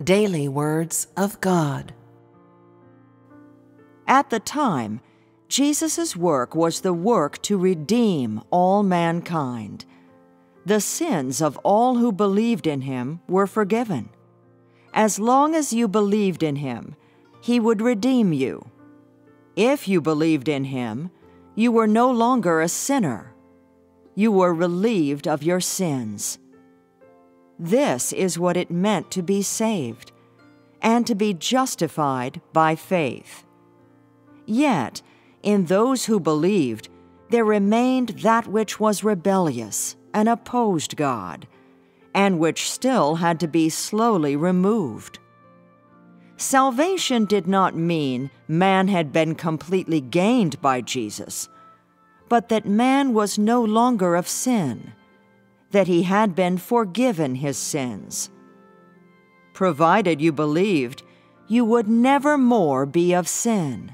Daily Words of God. At the time, Jesus' work was the work to redeem all mankind. The sins of all who believed in him were forgiven. As long as you believed in him, he would redeem you. If you believed in him, you were no longer a sinner. You were relieved of your sins. This is what it meant to be saved and to be justified by faith. Yet, in those who believed, there remained that which was rebellious and opposed God, and which still had to be slowly removed. Salvation did not mean man had been completely gained by Jesus, but that man was no longer of sin, that he had been forgiven his sins. Provided you believed, you would never more be of sin.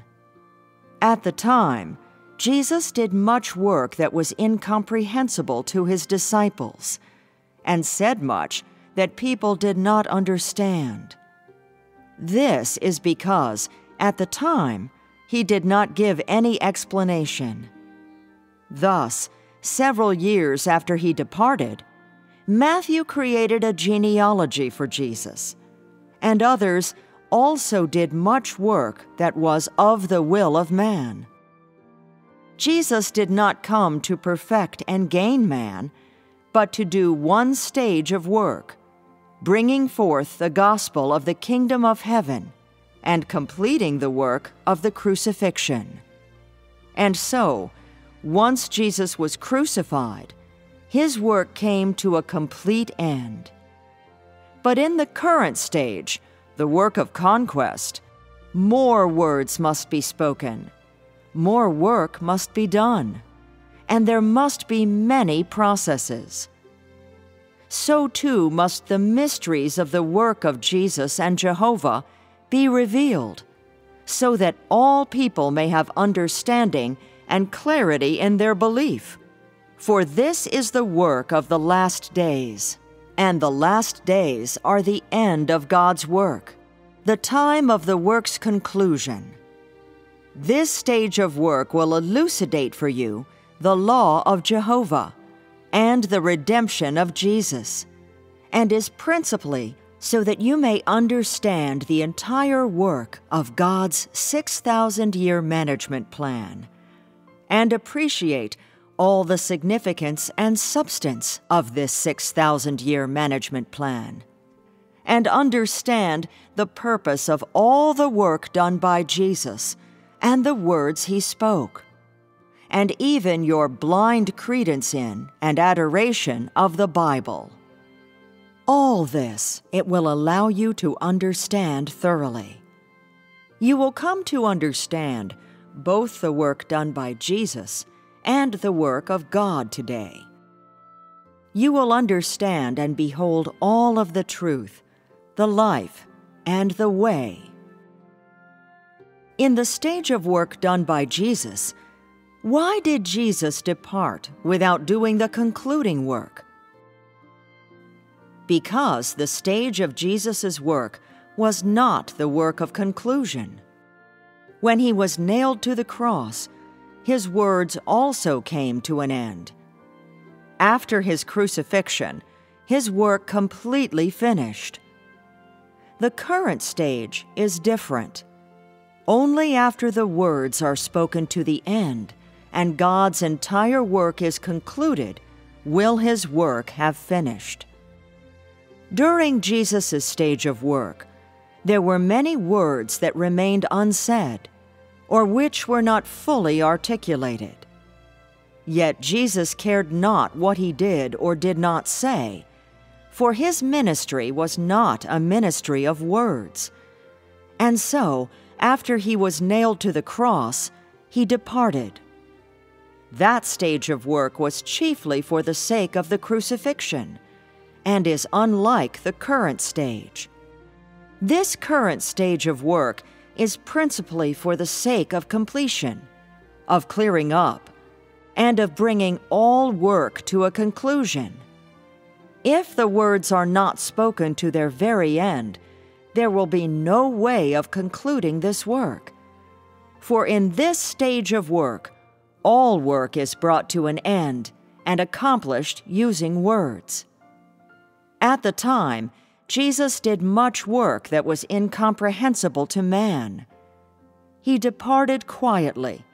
At the time, Jesus did much work that was incomprehensible to his disciples, and said much that people did not understand. This is because, at the time, he did not give any explanation. Thus, several years after he departed, Matthew created a genealogy for Jesus, and others also did much work that was of the will of man. Jesus did not come to perfect and gain man, but to do one stage of work, bringing forth the gospel of the kingdom of heaven and completing the work of the crucifixion. And so, once Jesus was crucified, his work came to a complete end. But in the current stage, the work of conquest, more words must be spoken, more work must be done, and there must be many processes. So too must the mysteries of the work of Jesus and Jehovah be revealed, so that all people may have understanding and clarity in their belief. For this is the work of the last days, and the last days are the end of God's work, the time of the work's conclusion. This stage of work will elucidate for you the law of Jehovah and the redemption of Jesus, and is principally so that you may understand the entire work of God's 6,000-year management plan, and appreciate all the significance and substance of this 6,000-year management plan, and understand the purpose of all the work done by Jesus and the words he spoke, and even your blind credence in and adoration of the Bible. All this it will allow you to understand thoroughly. You will come to understand both the work done by Jesus and the work of God today. You will understand and behold all of the truth, the life, and the way. In the stage of work done by Jesus, why did Jesus depart without doing the concluding work? Because the stage of Jesus' work was not the work of conclusion. When he was nailed to the cross, his words also came to an end. After his crucifixion, his work completely finished. The current stage is different. Only after the words are spoken to the end and God's entire work is concluded will his work have finished. During Jesus' stage of work, there were many words that remained unsaid, or which were not fully articulated. Yet Jesus cared not what he did or did not say, for his ministry was not a ministry of words. And so, after he was nailed to the cross, he departed. That stage of work was chiefly for the sake of the crucifixion, and is unlike the current stage. This current stage of work is principally for the sake of completion, of clearing up, and of bringing all work to a conclusion. If the words are not spoken to their very end, there will be no way of concluding this work. For in this stage of work, all work is brought to an end and accomplished using words. At the time, Jesus did much work that was incomprehensible to man. He departed quietly,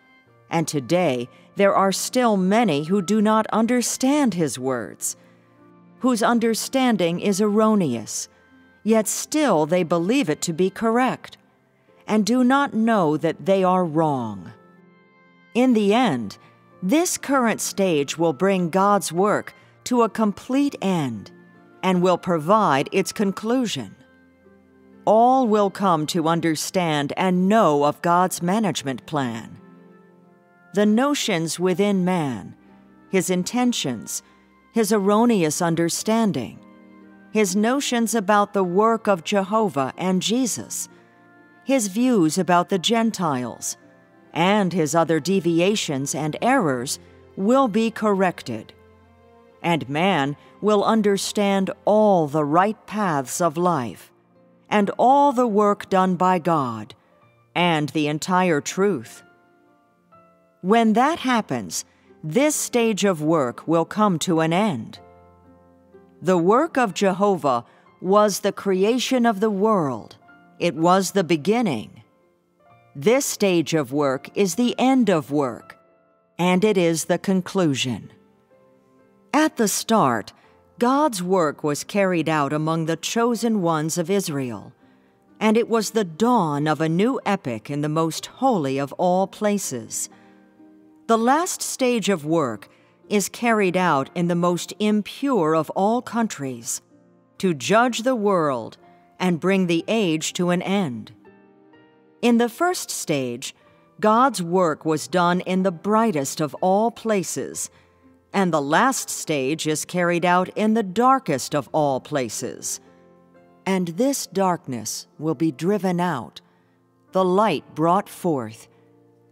and today there are still many who do not understand his words, whose understanding is erroneous, yet still they believe it to be correct, and do not know that they are wrong. In the end, this current stage will bring God's work to a complete end and will provide its conclusion. All will come to understand and know of God's management plan. The notions within man, his intentions, his erroneous understanding, his notions about the work of Jehovah and Jesus, his views about the Gentiles, and his other deviations and errors will be corrected, and man will understand all the right paths of life, and all the work done by God, and the entire truth. When that happens, this stage of work will come to an end. The work of Jehovah was the creation of the world. It was the beginning. This stage of work is the end of work, and it is the conclusion. At the start, God's work was carried out among the chosen ones of Israel, and it was the dawn of a new epoch in the most holy of all places. The last stage of work is carried out in the most impure of all countries, to judge the world and bring the age to an end. In the first stage, God's work was done in the brightest of all places, and the last stage is carried out in the darkest of all places. And this darkness will be driven out, the light brought forth,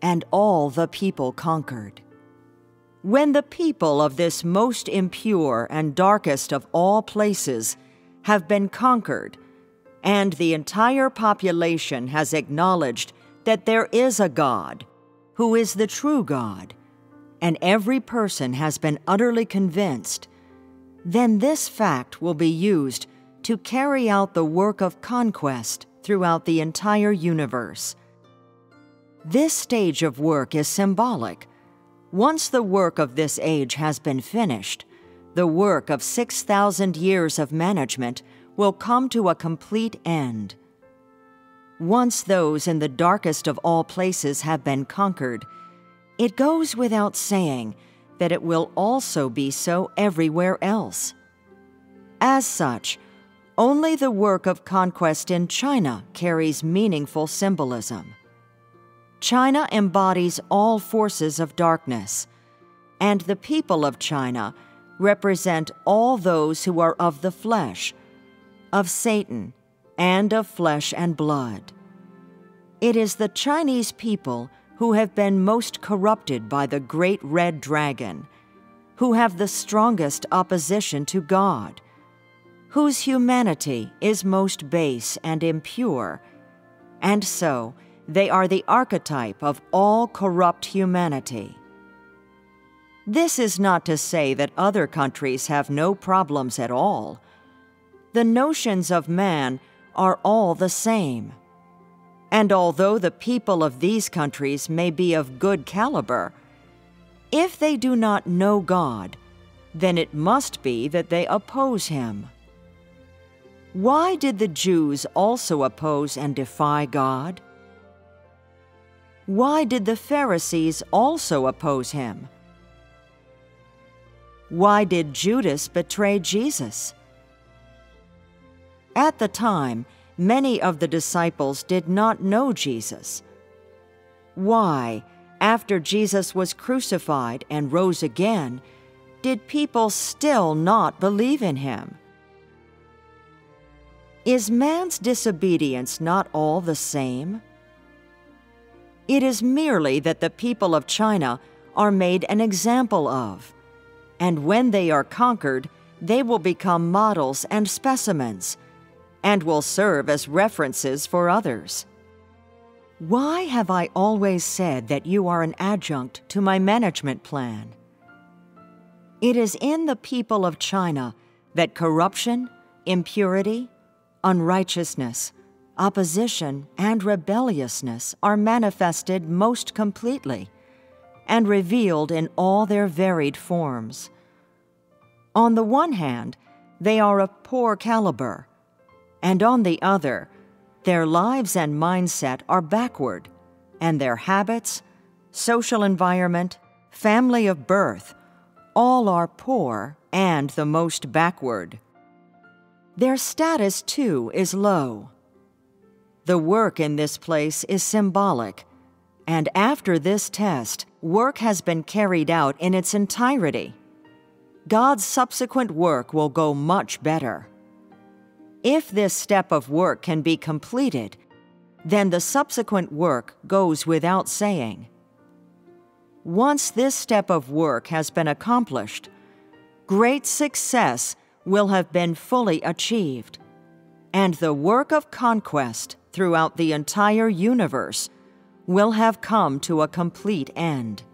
and all the people conquered. When the people of this most impure and darkest of all places have been conquered, and the entire population has acknowledged that there is a God, who is the true God, and every person has been utterly convinced, then this fact will be used to carry out the work of conquest throughout the entire universe. This stage of work is symbolic. Once the work of this age has been finished, the work of 6,000 years of management will come to a complete end. Once those in the darkest of all places have been conquered, it goes without saying that it will also be so everywhere else. As such, only the work of conquest in China carries meaningful symbolism. China embodies all forces of darkness, and the people of China represent all those who are of the flesh, of Satan, and of flesh and blood. It is the Chinese people who have been most corrupted by the great red dragon, who have the strongest opposition to God, whose humanity is most base and impure, and so they are the archetype of all corrupt humanity. This is not to say that other countries have no problems at all. The notions of man are all the same. And although the people of these countries may be of good caliber, if they do not know God, then it must be that they oppose Him. Why did the Jews also oppose and defy God? Why did the Pharisees also oppose Him? Why did Judas betray Jesus? At the time, many of the disciples did not know Jesus. Why, after Jesus was crucified and rose again, did people still not believe in Him? Is man's disobedience not all the same? It is merely that the people of China are made an example of, and when they are conquered, they will become models and specimens, and will serve as references for others. Why have I always said that you are an adjunct to my management plan? It is in the people of China that corruption, impurity, unrighteousness, opposition, and rebelliousness are manifested most completely and revealed in all their varied forms. On the one hand, they are of poor caliber, and on the other, their lives and mindset are backward, and their habits, social environment, family of birth, all are poor and the most backward. Their status, too, is low. The work in this place is symbolic, and after this test, work has been carried out in its entirety. God's subsequent work will go much better. If this step of work can be completed, then the subsequent work goes without saying. Once this step of work has been accomplished, great success will have been fully achieved, and the work of conquest throughout the entire universe will have come to a complete end.